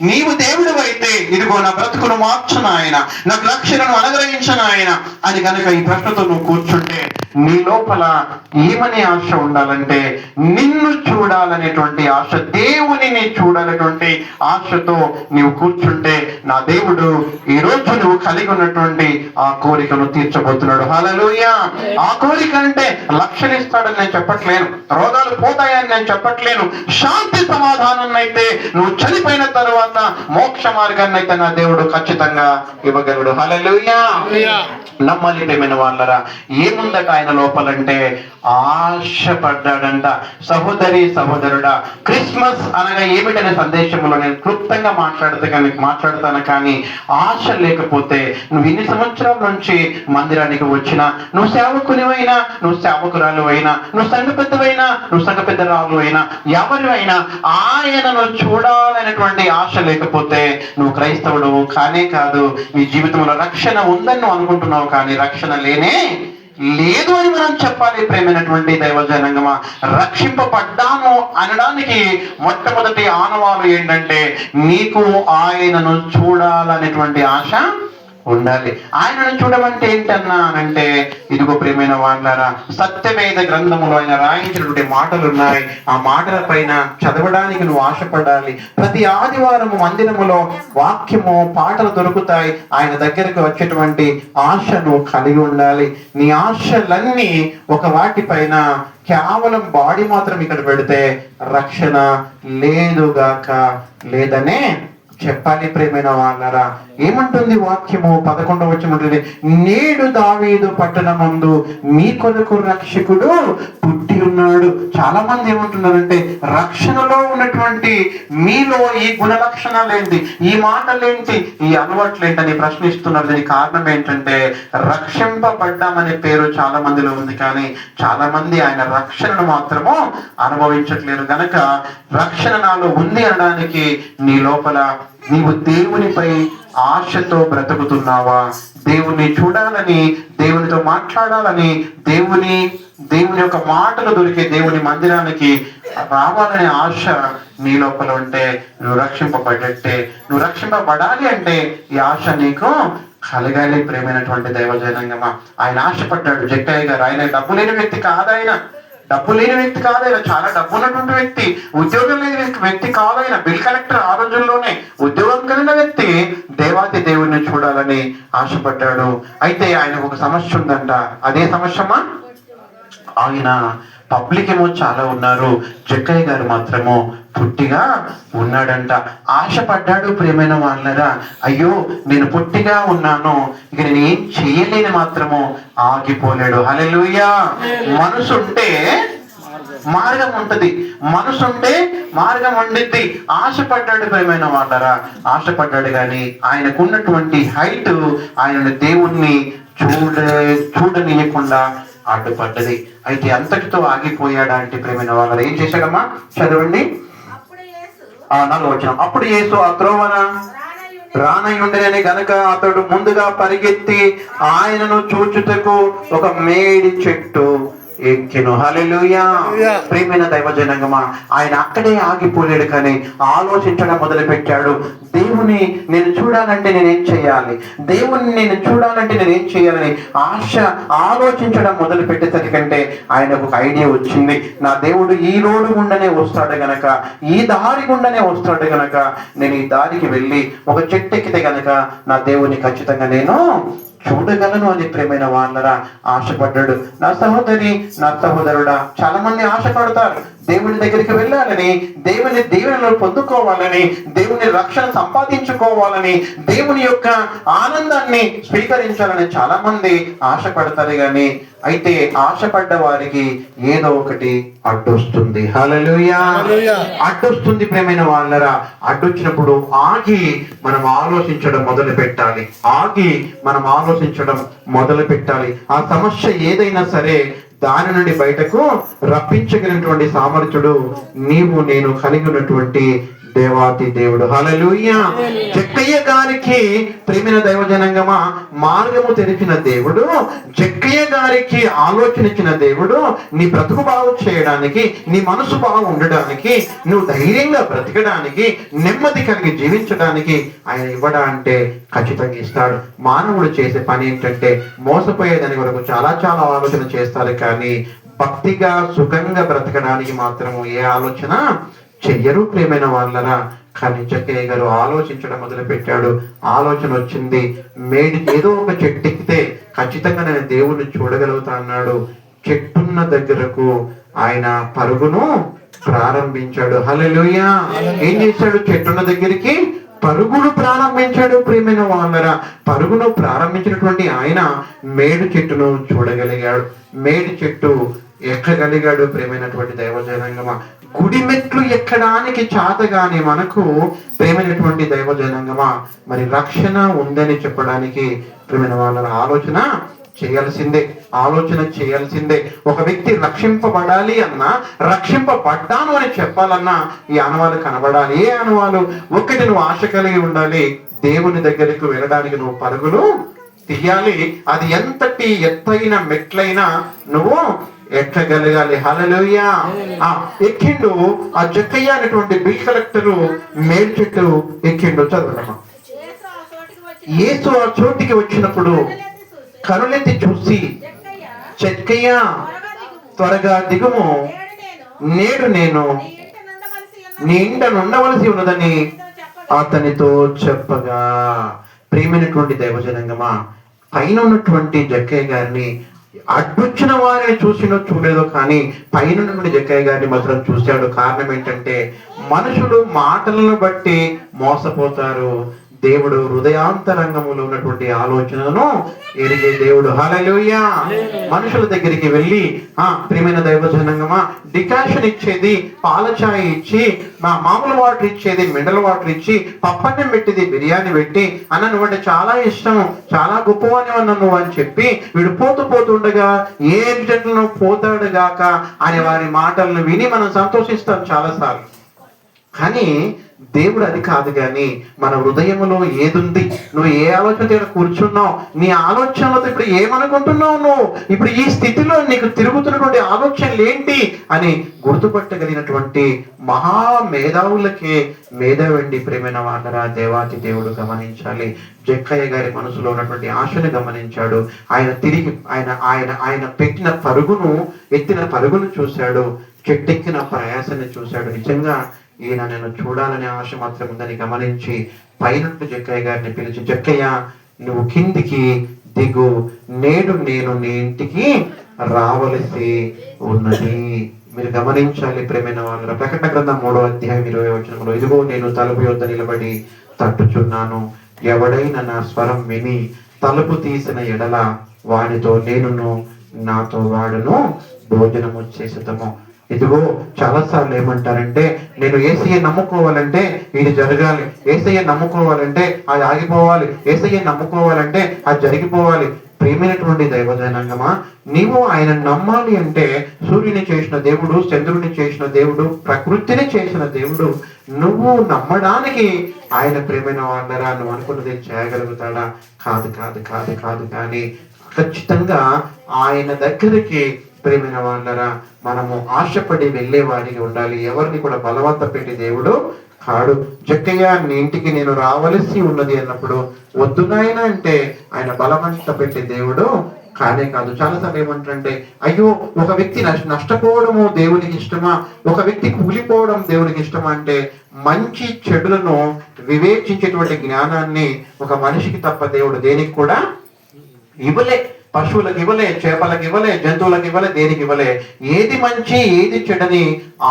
నీవు దేవుడు అయితే ఇదిగో నా బ్రతుకును మార్చను ఆయన, నాకు రక్షణను అనుగ్రహించను ఆయన అని కనుక ఈ ప్రశ్నతో నువ్వు కూర్చుంటే నీ లోపల ఏమనే ఆశ ఉండాలంటే నిన్ను చూడాలనేటువంటి ఆశ, దేవునిని చూడాలనేటువంటి ఆశతో నీవు కూర్చుంటే నా దేవుడు ఈ రోజు నువ్వు కలిగి ఉన్నటువంటి ఆ కోరికను తీర్చబోతున్నాడు. హల్లెలూయా. ఆ కోరిక అంటే లక్షలు ఇస్తాడని నేను చెప్పట్లేను, రోగాలు పోతాయని నేను చెప్పట్లేను, శాంతి సమాధానం అయితే నువ్వు చనిపోయిన తర్వాత మోక్ష మార్గాన్ని అయితే నా దేవుడు ఖచ్చితంగా ఇవ్వగలడు. హల్లెలూయా. నమ్మాలి ప్రేమైన వాళ్ళరా. ఏముందట ఆయన లోపలంటే ఆశపడ్డాడంట. సహోదరి సహోదరుడా, క్రిస్మస్ అనగా ఏమిటనే సందేశంలో నేను క్లుప్తంగా మాట్లాడతాను కానీ ఆశ లేకపోతే నువ్వు ఇన్ని సంవత్సరాల నుంచి మందిరానికి వచ్చినా, నువ్వు సేవకునివైనా, నువ్వు సేవకురాలు అయినా, నువ్వు సంఘ పెద్దవైనా, నువ్వు సంఘ పెద్దరాలు అయినా, ఎవరివైనా ఆయనను చూడాలనేటువంటి ఆశ లేకపోతే నువ్వు క్రైస్తవుడు కానే కాదు. నీ జీవితంలో రక్షణ ఉందని నువ్వు అనుకుంటున్నావు కానీ రక్షణ లేనే లేదు అని మనం చెప్పాలి. ప్రేమైనటువంటి దైవజనంగమా, రక్షింపబడ్డాము అనడానికి మొట్టమొదటి ఆనవాలు ఏంటంటే నీకు ఆయనను చూడాలనేటువంటి ఆశ ఉండాలి. ఆయనను చూడమంటే ఏంటన్నా అంటే ఇదిగో ప్రియమైన వాళ్ళారా, సత్యవేద గ్రంథములో ఆయన రాయించినటువంటి మాటలు ఉన్నాయి. ఆ మాటల పైన చదవడానికి నువ్వు ఆశపడాలి. ప్రతి ఆదివారం మందిరములో వాక్యము పాటలు దొరుకుతాయి. ఆయన దగ్గరకు వచ్చేటువంటి ఆశను కలిగి ఉండాలి. నీ ఆశలన్నీ ఒక వాటిపైన కేవలం బాడీ మాత్రం ఇక్కడ పెడితే రక్షణ లేదుగాక లేదనే చెప్పాలి. ప్రేమైన వాళ్ళరా, ఏమంటుంది వాక్యము 11వ వచనం, నేడు దావీదు పట్టణమందు మీ కొరకు రక్షకుడు పుట్టి ఉన్నాడు. చాలా మంది ఏమంటున్నారంటే రక్షణలో ఉన్నటువంటి మీలో ఈ గుణ లక్షణాలు ఏంటి, ఈ మాటలేంటి, ఈ అలవాట్లు ఏంటని ప్రశ్నిస్తున్నారు. దీనికి కారణం ఏంటంటే రక్షింపబడ్డామనే పేరు చాలా మందిలో ఉంది కానీ చాలా మంది ఆయన రక్షణను మాత్రము అనుభవించట్లేరు. కనుక రక్షణ నాలో ఉంది అనడానికి నీ లోపల నీవు దేవునిపై ఆశతో బ్రతుకుతున్నావా? దేవుని చూడాలని, దేవునితో మాట్లాడాలని, దేవుని యొక్క మాటలు దొరికే దేవుని మందిరానికి రావాలనే ఆశ నీ లోపల ఉంటే నువ్వు రక్షింపబడ్డట్టే. నువ్వు రక్షింపబడాలి అంటే ఈ ఆశ నీకు కలగాలి. ప్రేమైనటువంటి దైవజనంగమా, ఆయన ఆశపడ్డాడు. జక్కయ్య గారు ఆయన డబ్బు లేని వ్యక్తి కాదాయన, డబ్బు లేని వ్యక్తి కాదు ఆయన, చాలా డబ్బు ఉన్నటువంటి వ్యక్తి, ఉద్యోగం లేని వ్యక్తి కాదు ఆయన, బిల్ కలెక్టర్ ఆ రోజుల్లోనే ఉద్యోగం కలిగిన వ్యక్తి దేవాతి దేవుణ్ణి చూడాలని ఆశపడ్డాడు. అయితే ఆయనకు ఒక సమస్య ఉందంట. అదే సమస్యమా, ఆయన పబ్లిక్ ఏమో చాలా ఉన్నారు, జక్కయ్య గారు మాత్రము పుట్టిగా ఉన్నాడంట. ఆశపడ్డాడు. ప్రియమైన వాళ్ళరా, అయ్యో నేను పుట్టిగా ఉన్నాను, ఇక నేను ఏం చెయ్యలేని మాత్రము ఆగిపోలేడు. హల్లెలూయా. మనసుంటే మార్గం ఉంటది, మనసుంటే మార్గం ఉండిద్ది. ఆశపడ్డాడు. ప్రియమైన వాళ్ళరా, ఆశపడ్డాడు కానీ ఆయనకున్నటువంటి హైట్ ఆయన దేవుణ్ణి చూడనీయకుండా అడ్డుపడ్డది. అయితే అంతటితో ఆగిపోయాడా అంటే ప్రేమైన వాళ్ళ ఏం చేశాడమ్మా? చదవండి 4వ వచనం. అప్పుడు యేసు ఆ త్రోవన రానయుండని గనక అతడు ముందుగా పరిగెత్తి ఆయనను చూచుటకు ఒక మేడి చెట్టు ఎక్కెను. హల్లెలూయా. ప్రియమైన దైవజనంగమా, ఆయన అక్కడే ఆగిపోలేడు కానీ ఆలోచించడం మొదలు పెట్టాడు. దేవుని నేను చూడాలంటే నేనేం చేయాలి, దేవుని నేను చూడాలంటే నేనేం చేయాలని ఆలోచించడం మొదలు పెట్టేసరికంటే ఆయనకు ఒక ఐడియా వచ్చింది. నా దేవుడు ఈ రోడ్డు గుండనే వస్తాడు గనక, ఈ దారి గుండనే వస్తాడు గనక నేను ఈ దారికి వెళ్ళి ఒక చెట్టు ఎక్కితే గనక నా దేవుని ఖచ్చితంగా నేను చూడగలను అని ప్రేమైన వాళ్ళరా ఆశపడ్డాడు. నా సహోదరి, నా సహోదరుడా, చాలా మంది ఆశపడతారు దేవుని దగ్గరికి వెళ్ళాలని, దేవుని దీవెనలు పొందుకోవాలని, దేవుని రక్షణ సంపాదించుకోవాలని, దేవుని యొక్క ఆనందాన్ని స్వీకరించాలని చాలా మంది ఆశపడతారు కానీ అయితే ఆశపడ్డ వారికి ఏదో ఒకటి అడ్డొస్తుంది. హల్లెలూయా. అడ్డొస్తుంది ప్రేమైన వాళ్ళరా. అడ్డొచ్చినప్పుడు ఆగి మనం ఆలోచించడం మొదలు పెట్టాలి. ఆగి మనం ఆలోచించడం మొదలు పెట్టాలి. ఆ సమస్య ఏదైనా సరే దాని నుండి బయటకు రప్పించగలిగినటువంటి సామర్థ్యుడు నీవు నేను కలిగి ఉన్నటువంటి దేవాతి దేవుడు. హల్లెలూయా. జక్కయ్య గారికి ప్రేమైన దైవజనంగమా మార్గము తెరిచిన దేవుడు, జక్కయ్య గారికి ఆలోచన ఇచ్చిన దేవుడు, నీ బ్రతుకు బాగు చేయడానికి, నీ మనసు బాగు ఉండడానికి, నువ్వు ధైర్యంగా బ్రతకడానికి, నెమ్మది కలిగి జీవించడానికి ఆయన ఇవ్వడా అంటే ఖచ్చితంగా ఇస్తాడు. మానవుడు చేసే పని ఏంటంటే మోసపోయేదాని వరకు చాలా చాలా ఆలోచన చేస్తారు, కానీ భక్తిగా సుఖంగా బ్రతకడానికి మాత్రము ఏ ఆలోచన చెయ్యరు ప్రేమైన వాళ్ళరా. కానీ జక్కయ్య గారు ఆలోచించడం మొదలు పెట్టాడు. ఆలోచన వచ్చింది, మేడి ఏదో ఒక చెట్టు ఎక్కితే ఖచ్చితంగా నేను దేవుణ్ణి చూడగలుగుతా అన్నాడు. చెట్టున్న దగ్గరకు ఆయన పరుగును ప్రారంభించాడు. హల్లెలూయా. ఏం చేశాడు? చెట్టున్న దగ్గరికి పరుగును ప్రారంభించాడు ప్రియమైన వాళ్ళరా. పరుగును ప్రారంభించినటువంటి ఆయన మేడు చెట్టును చూడగలిగాడు, మేడి చెట్టు ఎక్కగలిగాడు. ప్రేమైనటువంటి దైవజనాంగమా, గుడి మెట్లు ఎక్కడానికి చేతగానే మనకు ప్రేమైనటువంటి దైవజనాంగమా మరి రక్షణ ఉందని చెప్పడానికి ప్రేమైన వాళ్ళ ఆలోచన చేయాల్సిందే, ఆలోచన చేయాల్సిందే. ఒక వ్యక్తి రక్షింపబడాలి అన్నా, రక్షింపబడ్డాను అని చెప్పాలన్నా ఈ ఆనవాలు కనబడాలి. ఏ ఆనవాలు? ఒకటి, నువ్వు ఆశ కలిగి ఉండాలి, దేవుని దగ్గరికి వెళ్ళడానికి నువ్వు పరుగులు తీయాలి. అది ఎంతటి ఎత్తైన మెట్లైనా నువ్వు ఎక్కగలగాలి. హల్లెలూయా. ఎక్కిండు ఆ జక్కయ్య అనేటువంటి బిల్ కలెక్టరు మేలు చెట్టు ఎక్కిండు. చదవమ్మా. యేసు ఆ చోటికి వచ్చినప్పుడు కనులెత్తి చూసి, జక్కయ్య త్వరగా దిగుము, నేడు నేను నీ ఇంట నుండవలసి ఉన్నదని అతనితో చెప్పగా. ప్రియమైనటువంటి దైవజనంగమా, పైన ఉన్నటువంటి జక్కయ్య గారిని అడ్డొచ్చిన వారిని చూసినో చూడలేదో కానీ పైన ఉన్నటువంటి జక్కయ్య గారిని మాత్రం చూశాడు. కారణం ఏంటంటే మనుషులు మాటలను బట్టి మోసపోతారు, దేవుడు హృదయాంతరంగములో ఉన్నటువంటి ఆలోచనను ఎరిగే దేవుడు. హల్లెలూయా. మనుషుల దగ్గరికి వెళ్ళి ప్రియమైన దైవజనంగమా డికాషన్ ఇచ్చేది, పాల ఛాయ్ ఇచ్చి, మామూలు వాటర్ ఇచ్చేది, మినరల్ వాటర్ ఇచ్చి, పప్పన్నం పెట్టేది, బిర్యానీ పెట్టి, అన్న నువ్వంటే చాలా ఇష్టం, చాలా గొప్పవాని అన్న నువ్వు అని చెప్పి వీడు పోతుండగా ఏ జట్లను పోతాడు గాక అనే వారి మాటలను విని మనం సంతోషిస్తాం చాలాసార్లు. కానీ దేవుడు అది కాదు. కానీ మన హృదయంలో ఏదుంది, నువ్వు ఏ ఆలోచనతో కూర్చున్నావు, నీ ఆలోచనలతో ఇప్పుడు ఏమనుకుంటున్నావు, నువ్వు ఇప్పుడు ఈ స్థితిలో నీకు తిరుగుతున్నటువంటి ఆలోచనలు ఏంటి అని గుర్తుపట్టగలిగినటువంటి మహా మేధావులకే మేధావండి ప్రేమైన వాళ్ళరా. దేవాతి దేవుడు గమనించాలి. జక్కయ్య గారి మనసులో ఉన్నటువంటి ఆశను గమనించాడు. ఆయన తిరిగి ఆయన పెట్టిన పరుగును, ఎత్తిన పరుగును చూశాడు, చెట్టెక్కిన ప్రయాసాన్ని చూశాడు. నిజంగా ఈయన నేను చూడాలనే ఆశ మాత్రం ఉందని గమనించి పైన జక్కయ్య గారిని పిలిచి, జక్కయ్య నువ్వు కిందికి దిగు, నేడు నేను నీ ఇంటికి రావలసి ఉన్నది. మీరు గమనించాలి ప్రేమైన వాళ్ళ. ప్రకటన గ్రంథం 3వ అధ్యాయం 20వ వచనంలో, ఇదిగో నేను తలుపు యొద్ద నిలబడి తట్టుచున్నాను, ఎవడైనా నా స్వరం విని తలుపు తీసిన ఎడల వాడితో నేనును నాతో వాడును భోజనము చేసేదము. ఇదిగో చాలాసార్లు ఏమంటారంటే, నేను యేసయ్య నమ్ముకోవాలంటే ఇది జరగాలి, యేసయ్య నమ్ముకోవాలంటే అది ఆగిపోవాలి, యేసయ్య నమ్ముకోవాలంటే అది జరిగిపోవాలి. ప్రేమైనటువంటి దైవజనాంగమా, నీవు ఆయన నమ్మాలి అంటే సూర్యుని చేసిన దేవుడు, చంద్రుని చేసిన దేవుడు, ప్రకృతిని చేసిన దేవుడు, నువ్వు నమ్మడానికి ఆయన ప్రేమైన వాళ్ళరా నువ్వు అనుకున్నది చేయగలుగుతాడా? కాదు కాదు కాదు కాదు కానీ ఖచ్చితంగా ఆయన దగ్గరికి ప్రేమైన వాళ్ళరా మనము ఆశపడి వెళ్ళే వారికి ఉండాలి. ఎవరిని కూడా బలవంత పెట్టి దేవుడు కాడు. జక్కయ్య నీ ఇంటికి నేను రావలసి ఉన్నది అన్నప్పుడు వద్దు నాయన అంటే ఆయన బలవంత పెట్టి దేవుడు కానే కాదు. చాలాసార్లు ఏమంటారంటే, అయ్యో ఒక వ్యక్తి నష్టపోవడము దేవునికి ఇష్టమా, ఒక వ్యక్తి కూలిపోవడం దేవునికి ఇష్టమా అంటే, మంచి చెడులను వివేచించేటువంటి జ్ఞానాన్ని ఒక మనిషికి తప్ప దేవుడు దేనికి కూడా ఇవ్వలే. పశువులకు ఇవ్వలే, చేపలకు ఇవ్వలే, జంతువులకు ఇవ్వలే, దేనికి ఇవ్వలే. ఏది మంచి ఏది చెడని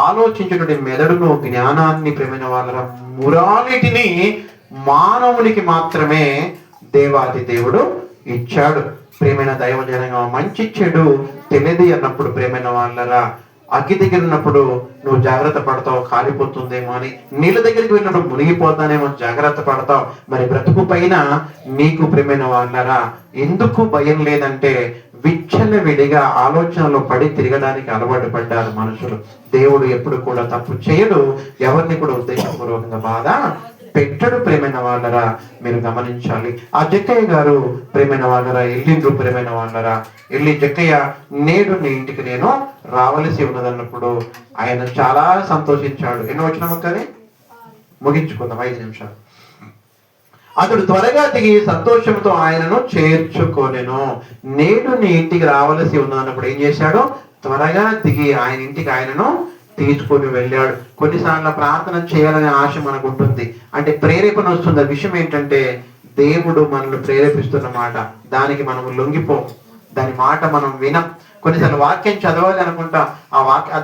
ఆలోచించినటువంటి మెదడును, జ్ఞానాన్ని ప్రేమైన వాళ్ళ మురాలిటిని మానవునికి మాత్రమే దేవాది దేవుడు ఇచ్చాడు. ప్రేమైన దైవజనంగా మంచి చెడు తెలియదు అన్నప్పుడు ప్రేమైన వాళ్ళరా అగ్గి దగ్గర ఉన్నప్పుడు నువ్వు జాగ్రత్త పడతావు, కాలిపోతుందేమో అని. నీళ్ళ దగ్గరికి వెళ్ళినప్పుడు మునిగిపోతానేమో జాగ్రత్త పడతావు. మరి బ్రతుకు పైన నీకు ప్రేమైన వాళ్ళరా ఎందుకు భయం లేదంటే, విచ్చలవిడిగా ఆలోచనలో పడి తిరగడానికి అలవాటు పడ్డారు మనుషులు. దేవుడు ఎప్పుడు కూడా తప్పు చేయడు, ఎవరిని కూడా ఉద్దేశపూర్వకంగా బాధ పెట్టడు. ప్రేమైన వాళ్ళరా మీరు గమనించాలి. ఆ జక్కయ్య గారు ప్రేమైన వాళ్ళరా ఎల్లిండ్రు, ప్రేమైన వాళ్ళరా ఎల్లి జక్కయ్య నేడు నీ ఇంటికి నేను రావలసి ఉన్నదన్నప్పుడు ఆయన చాలా సంతోషించాడు. ఎన్నో వచ్చినాము కానీ ముగించుకుందాం 5 నిమిషాలు. అతడు త్వరగా దిగి సంతోషంతో ఆయనను చేర్చుకొనెను. నేడు నీ ఇంటికి రావలసి ఉన్నదన్నప్పుడు ఏం చేశాడు? త్వరగా దిగి ఆయన ఇంటికి ఆయనను తీసుకొని వెళ్ళాడు. కొన్నిసార్లు ప్రార్థన చేయాలనే ఆశ మనకు ఉంటుంది, అంటే ప్రేరేపణ వస్తుంది. విషయం ఏంటంటే దేవుడు మనల్ని ప్రేరేపిస్తున్న మాట, దానికి మనం లొంగిపోం, దాని మాట మనం వినం. కొన్నిసార్లు వాక్యం చదవాలి అనుకుంటాం,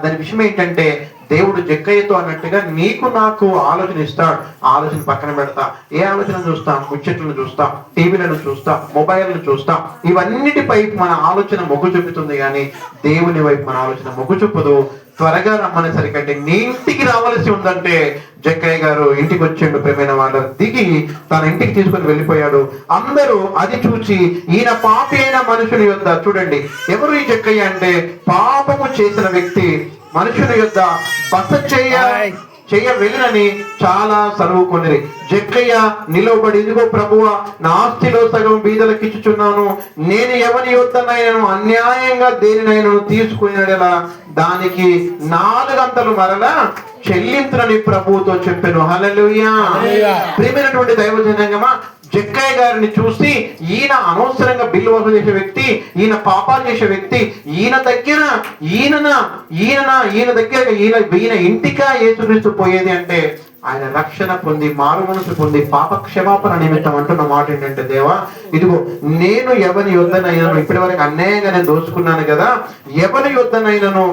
దాని విషయం ఏంటంటే దేవుడు జక్కయ్యతో అన్నట్టుగా నీకు నాకు ఆలోచన ఇస్తాడు. ఆలోచన పక్కన పెడతా. ఏ ఆలోచన చూస్తాం? ముచ్చట్లను చూస్తాం, టీవీలను చూస్తాం, మొబైల్ను చూస్తాం. ఇవన్నిటిపై మన ఆలోచన మొగ్గు చూపుతుంది, కానీ దేవుని వైపు మన ఆలోచన మొగ్గు చూపదు. త్వరగా రమ్మనేసరికంటే నీ ఇంటికి రావాల్సి ఉందంటే జక్కయ్య గారు ఇంటికి వచ్చిండు. ప్రేమైన వాళ్ళు దిగి తన ఇంటికి తీసుకొని వెళ్ళిపోయాడు. అందరూ అది చూసి ఈయన పాపి అయిన మనుషుని యొద్ద, చూడండి ఎవరు ఈ జక్కయ్య అంటే పాపము చేసిన వ్యక్తి, మనుషుని యొద్ద బస చెయ్య వెళ్ళనని చాలా సరువుకొనిరి. జక్కయ్య నిలవబడి, ఇదిగో ప్రభువా, నా ఆస్తిలో సగం బీదలకు ఇచ్చుచున్నాను, నేను ఎవరి యొద్దనైనను అన్యాయంగా దేనినైనను తీసుకునేలా దానికి 4 అంతలు మరలా చెల్లించునని ప్రభువుతో చెప్పాను. హల్లెలూయా. ప్రియమైనటువంటి దైవజనంగమా, జక్కయ్య గారిని చూసి ఈయన అనవసరంగా బిల్లు వసూలు చేసే వ్యక్తి, ఈయన పాపాలు చేసే వ్యక్తి, ఈయన ఇంటికా యేసుక్రీస్తు పోయేది అంటే ఆయన రక్షణ పొంది, మారు మనసు పొంది, పాప క్షమాపణ నిమిత్తం అంటున్న మాట ఏంటంటే, దేవా ఇదిగో నేను ఎవరి యొద్దనైనను, ఇప్పటి వరకు అన్యాయంగా నేను దోచుకున్నాను కదా, ఎవరి యొద్దనైనను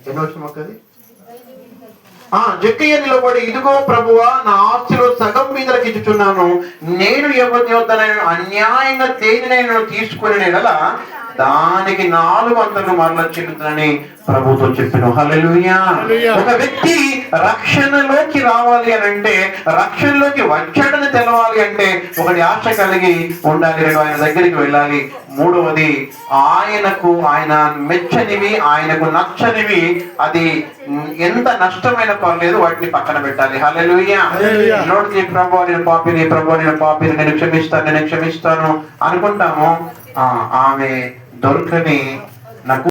ఎన్నో వచ్చిన మొక్కది జక్కయ్య నిలబడి, ఇదిగో ప్రభువా, నా ఆస్తిలో సగం బీదలకు ఇచ్చుచున్నాను, నేను ఎవరిని వద్దనైనా అన్యాయంగా దేనినైనా తీసుకుని నెల దానికి 4 అంతలు మరల చెల్లుతుందని ప్రభుతో చెప్పాను. హల్లెలూయా. ఒక వ్యక్తి రక్షణలోకి రావాలి అని అంటే, రక్షణలోకి వచ్చాడని తెలవాలి అంటే, ఒకటి ఆశ కలిగి ఉండాలి, 2 ఆయన దగ్గరికి వెళ్ళాలి, 3వది ఆయన మెచ్చనివి, ఆయనకు నచ్చనివి, అది ఎంత నష్టమైన పర్లేదు వాటిని పక్కన పెట్టాలి. హల్లెలూయా. నోటి ప్రభు నేను పాపిని నేను క్షమిస్తాను అనుకుంటాము. ఆమె దొరకని